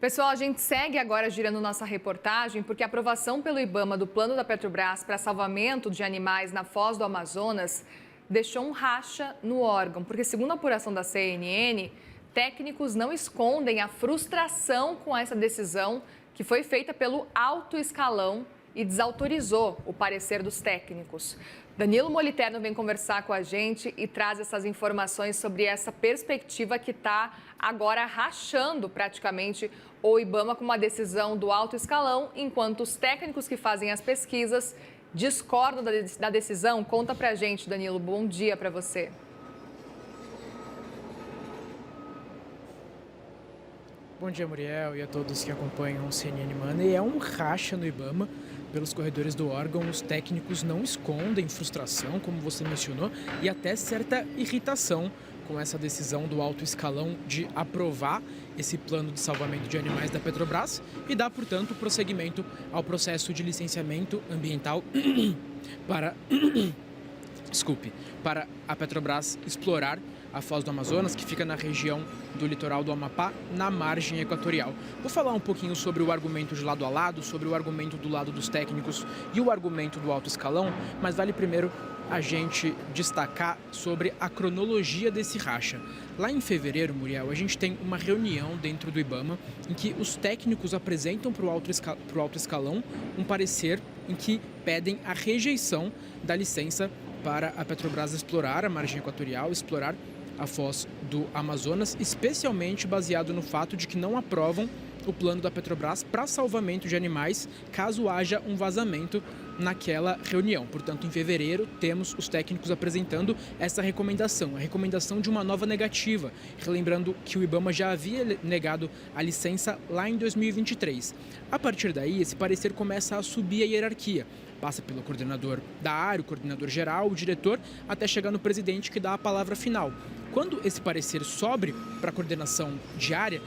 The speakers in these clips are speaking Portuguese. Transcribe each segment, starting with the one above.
Pessoal, a gente segue agora girando nossa reportagem porque a aprovação pelo IBAMA do plano da Petrobras para salvamento de animais na Foz do Amazonas deixou um racha no órgão, porque segundo a apuração da CNN, técnicos não escondem a frustração com essa decisão que foi feita pelo alto escalão e desautorizou o parecer dos técnicos. Danilo Moliterno vem conversar com a gente e traz essas informações sobre essa perspectiva que está agora rachando praticamente o IBAMA com uma decisão do alto escalão, enquanto os técnicos que fazem as pesquisas discordam da decisão. Conta pra gente, Danilo. Bom dia para você. Bom dia, Muriel, e a todos que acompanham o CNN Money. É um racha no IBAMA pelos corredores do órgão. Os técnicos não escondem frustração, como você mencionou, e até certa irritação com essa decisão do alto escalão de aprovar esse plano de salvamento de animais da Petrobras e dar, portanto, prosseguimento ao processo de licenciamento ambiental para a Petrobras explorar a Foz do Amazonas, que fica na região do litoral do Amapá, na margem equatorial. Vou falar um pouquinho sobre o argumento de lado a lado, sobre o argumento do lado dos técnicos e o argumento do alto escalão, mas vale primeiro a gente destacar sobre a cronologia desse racha. Lá em fevereiro, Muriel, a gente tem uma reunião dentro do IBAMA em que os técnicos apresentam para o alto escalão um parecer em que pedem a rejeição da licença para a Petrobras explorar a margem equatorial, explorar a Foz do Amazonas, especialmente baseado no fato de que não aprovam o plano da Petrobras para salvamento de animais caso haja um vazamento naquela reunião. Portanto, em fevereiro, temos os técnicos apresentando essa recomendação, a recomendação de uma nova negativa, relembrando que o IBAMA já havia negado a licença lá em 2023. A partir daí, esse parecer começa a subir a hierarquia. Passa pelo coordenador da área, o coordenador geral, o diretor, até chegar no presidente, que dá a palavra final. Quando esse parecer sobe para a coordenação diária,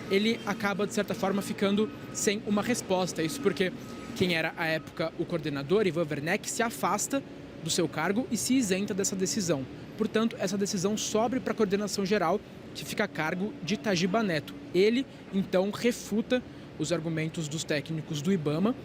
ele acaba, de certa forma, ficando sem uma resposta. Isso porque quem era, à época, o coordenador, Ivan Werneck, se afasta do seu cargo e se isenta dessa decisão. Portanto, essa decisão sobe para a coordenação geral, que fica a cargo de Tajiba Neto. Ele, então, refuta os argumentos dos técnicos do IBAMA,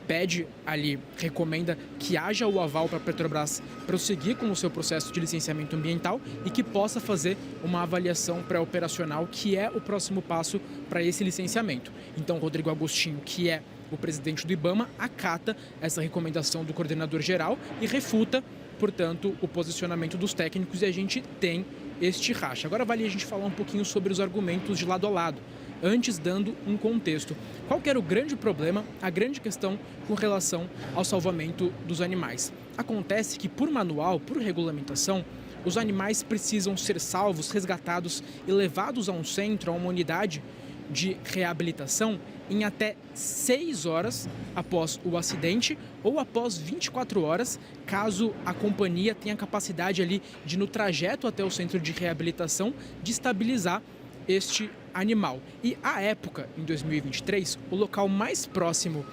pede ali, recomenda que haja o aval para a Petrobras prosseguir com o seu processo de licenciamento ambiental e que possa fazer uma avaliação pré-operacional, que é o próximo passo para esse licenciamento. Então, Rodrigo Agostinho, que é o presidente do IBAMA, acata essa recomendação do coordenador geral e refuta, portanto, o posicionamento dos técnicos, e a gente tem este racha. Agora vale a gente falar um pouquinho sobre os argumentos de lado a lado. Antes, dando um contexto. Qual que era o grande problema, a grande questão com relação ao salvamento dos animais? Acontece que, por manual, por regulamentação, os animais precisam ser salvos, resgatados e levados a um centro, a uma unidade de reabilitação em até 6 horas após o acidente ou após 24 horas, caso a companhia tenha capacidade ali de, no trajeto até o centro de reabilitação, de estabilizar este animal. E à época, em 2023, o local mais próximo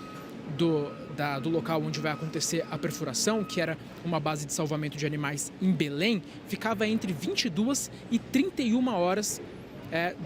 do local onde vai acontecer a perfuração, que era uma base de salvamento de animais em Belém, ficava entre 22 e 31 horas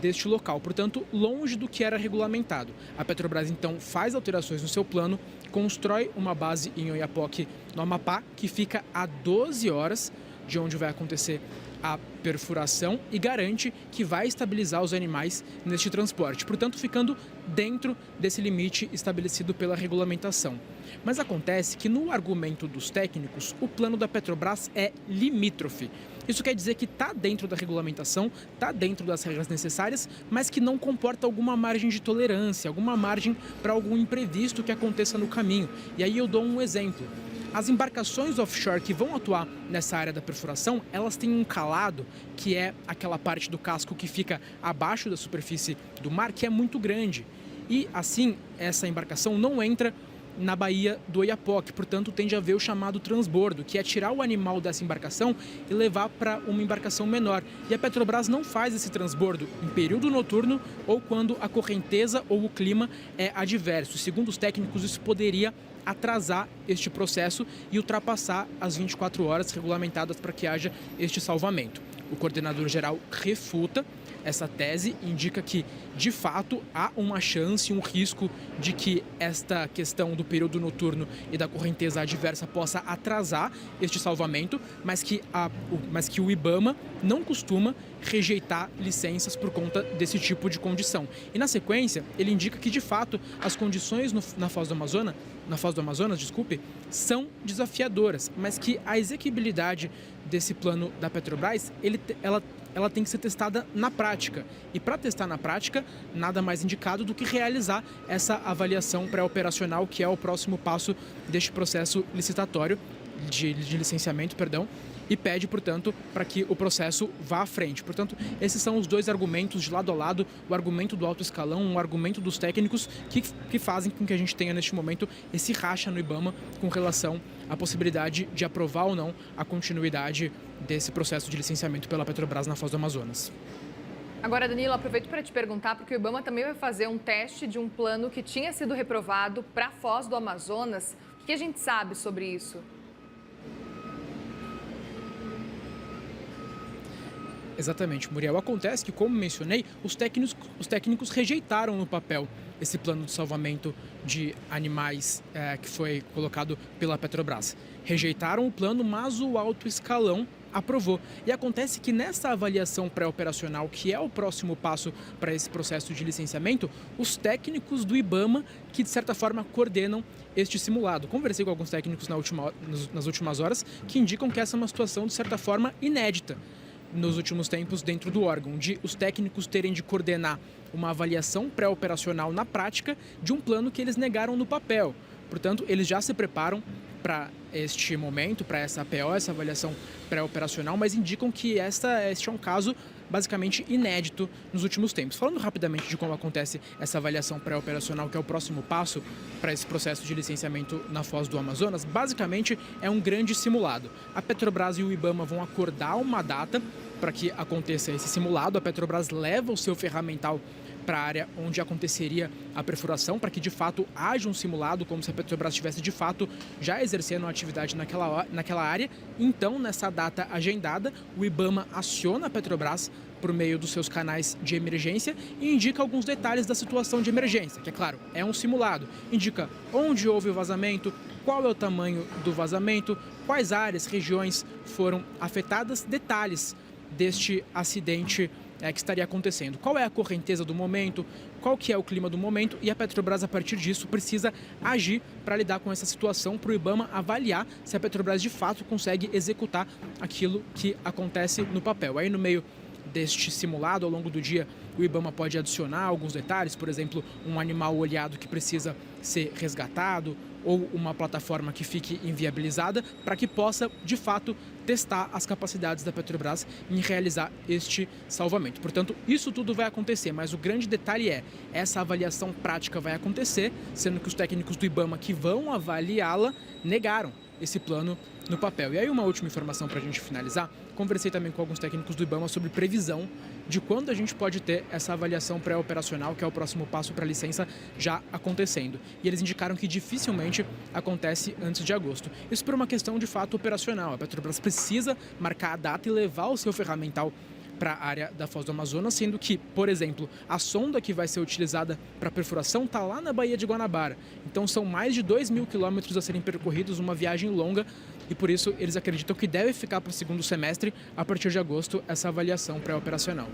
deste local, portanto, longe do que era regulamentado. A Petrobras, então, faz alterações no seu plano, constrói uma base em Oiapoque, no Amapá, que fica a 12 horas de onde vai acontecer a perfuração e garante que vai estabilizar os animais neste transporte, portanto, ficando dentro desse limite estabelecido pela regulamentação. Mas acontece que, no argumento dos técnicos, o plano da Petrobras é limítrofe. Isso quer dizer que está dentro da regulamentação, está dentro das regras necessárias, mas que não comporta alguma margem de tolerância, alguma margem para algum imprevisto que aconteça no caminho. E aí eu dou um exemplo. As embarcações offshore que vão atuar nessa área da perfuração, elas têm um calado, que é aquela parte do casco que fica abaixo da superfície do mar, que é muito grande. E, assim, essa embarcação não entra na Baía do Oiapoque, portanto, tende a haver o chamado transbordo, que é tirar o animal dessa embarcação e levar para uma embarcação menor. E a Petrobras não faz esse transbordo em período noturno ou quando a correnteza ou o clima é adverso. Segundo os técnicos, isso poderia atrasar este processo e ultrapassar as 24 horas regulamentadas para que haja este salvamento. O coordenador geral refuta essa tese indica que, de fato, há uma chance, um risco de que esta questão do período noturno e da correnteza adversa possa atrasar este salvamento, mas que o IBAMA não costuma rejeitar licenças por conta desse tipo de condição. E na sequência, ele indica que, de fato, as condições na Foz do Amazonas, são desafiadoras, mas que a exequibilidade desse plano da Petrobras, ela tem que ser testada na prática. E para testar na prática, nada mais indicado do que realizar essa avaliação pré-operacional, que é o próximo passo deste processo licitatório, de licenciamento, e pede, portanto, para que o processo vá à frente. Portanto, esses são os dois argumentos de lado a lado, o argumento do alto escalão, o argumento dos técnicos, que fazem com que a gente tenha, neste momento, esse racha no IBAMA com relação à possibilidade de aprovar ou não a continuidade desse processo de licenciamento pela Petrobras na Foz do Amazonas. Agora, Danilo, aproveito para te perguntar, porque o IBAMA também vai fazer um teste de um plano que tinha sido reprovado para a Foz do Amazonas. O que a gente sabe sobre isso? Exatamente, Muriel. Acontece que, como mencionei, os técnicos rejeitaram no papel esse plano de salvamento de animais que foi colocado pela Petrobras. Rejeitaram o plano, mas o alto escalão aprovou. E acontece que nessa avaliação pré-operacional, que é o próximo passo para esse processo de licenciamento, os técnicos do IBAMA, que de certa forma coordenam este simulado. Conversei com alguns técnicos nas últimas horas que indicam que essa é uma situação de certa forma inédita nos últimos tempos dentro do órgão, de os técnicos terem de coordenar uma avaliação pré-operacional na prática de um plano que eles negaram no papel. Portanto, eles já se preparam para este momento, para essa APO, essa avaliação pré-operacional, mas indicam que este é um caso basicamente inédito nos últimos tempos. Falando rapidamente de como acontece essa avaliação pré-operacional, que é o próximo passo para esse processo de licenciamento na Foz do Amazonas, basicamente é um grande simulado. A Petrobras e o IBAMA vão acordar uma data para que aconteça esse simulado. A Petrobras leva o seu ferramental para a área onde aconteceria a perfuração, para que de fato haja um simulado, como se a Petrobras estivesse de fato já exercendo a atividade naquela área. Então, nessa data agendada, o IBAMA aciona a Petrobras por meio dos seus canais de emergência e indica alguns detalhes da situação de emergência, que é claro, é um simulado. Indica onde houve o vazamento, qual é o tamanho do vazamento, quais áreas, regiões foram afetadas, detalhes deste acidente que estaria acontecendo. Qual é a correnteza do momento, qual que é o clima do momento, e a Petrobras, a partir disso, precisa agir para lidar com essa situação, para o IBAMA avaliar se a Petrobras de fato consegue executar aquilo que acontece no papel. Aí no meio deste simulado, ao longo do dia, o IBAMA pode adicionar alguns detalhes, por exemplo, um animal olhado que precisa ser resgatado ou uma plataforma que fique inviabilizada, para que possa, de fato, testar as capacidades da Petrobras em realizar este salvamento. Portanto, isso tudo vai acontecer, mas o grande detalhe é, essa avaliação prática vai acontecer, sendo que os técnicos do IBAMA que vão avaliá-la negaram esse plano no papel. E aí uma última informação para a gente finalizar, conversei também com alguns técnicos do IBAMA sobre previsão de quando a gente pode ter essa avaliação pré-operacional, que é o próximo passo para a licença, já acontecendo. E eles indicaram que dificilmente acontece antes de agosto. Isso por uma questão de fato operacional. A Petrobras precisa marcar a data e levar o seu ferramental para a área da Foz do Amazonas, sendo que, por exemplo, a sonda que vai ser utilizada para perfuração está lá na Baía de Guanabara. Então são mais de 2.000 quilômetros a serem percorridos, uma viagem longa, e por isso eles acreditam que deve ficar para o segundo semestre, a partir de agosto, essa avaliação pré-operacional.